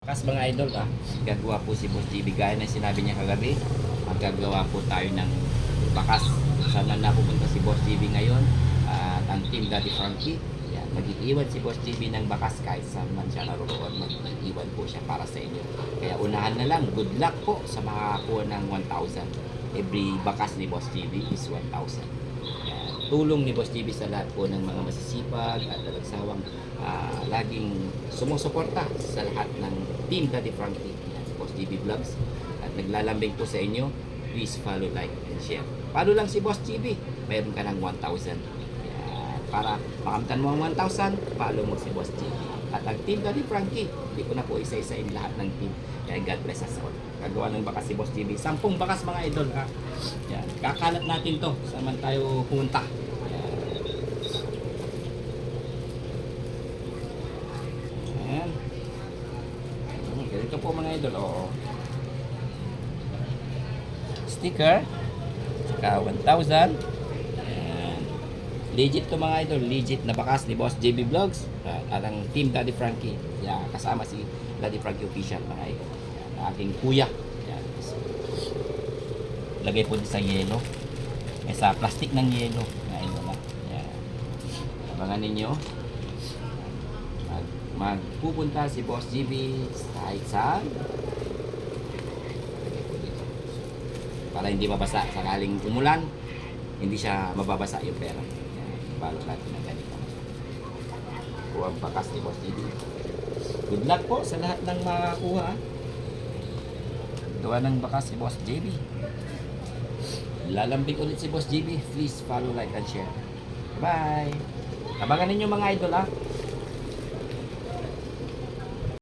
Kas mga idol gagawa po si Boss JB gaya na sinabi niya kagabi. Magagawa po tayo ng bakas. Saan man napupunta si Boss JB ngayon at ang Team Daddy Frankie. Yan, mag-iiwan si Boss JB ng bakas kahit saan man siya naroon. Mag-iiwan po siya para sa inyo. Kaya unahan na lang, good luck po sa makakakuha ng 1,000. Every bakas ni Boss JB is 1,000. Yan, tulong ni Boss JB sa lahat po ng mga masisipag at talagsawang laging sumusuporta sa lahat ng Team Daddy Frankie. Yan, Boss JB Vlogs. At naglalambing po sa inyo, please follow, like, and share. Follow lang si Boss JB, mayroon ka ng 1,000. Yan, para makamtan mo ang 1,000, follow mo si Boss JB. At ang Team Daddy Frankie, hindi ko na po isa-isain lahat ng team. Kaya God bless us all. Kagawa ng bakas si Boss JB. 10 bakas mga idol ha. Yan, kakalat natin to. Saan man tayo pumunta. Ayan. Ganito po mga idol. Oo. Sticker. Saka 1,000. Ayan. Legit to mga idol. Legit na bakas ni Boss JB Vlogs. At ang Team Daddy Frankie. Yan. Kasama si Daddy Frankie Official mga idol. Yan. Aking kuya. Yan. Lagay po din sa yelo. May sa plastic ng yelo. Mga idol na. Yan. Abangan ninyo. Magpupunta si Boss JB kahit saan para hindi mabasa sakaling umulan, hindi siya mababasa yung pera. Balot natin ng ganito. Kuha ang bakas ni Boss JB. Good luck po sa lahat ng makakuha. Gawa ng bakas si Boss JB. Lalambing ulit si Boss JB. Please follow, like, and share. Bye! Abangan ninyo mga idol ha.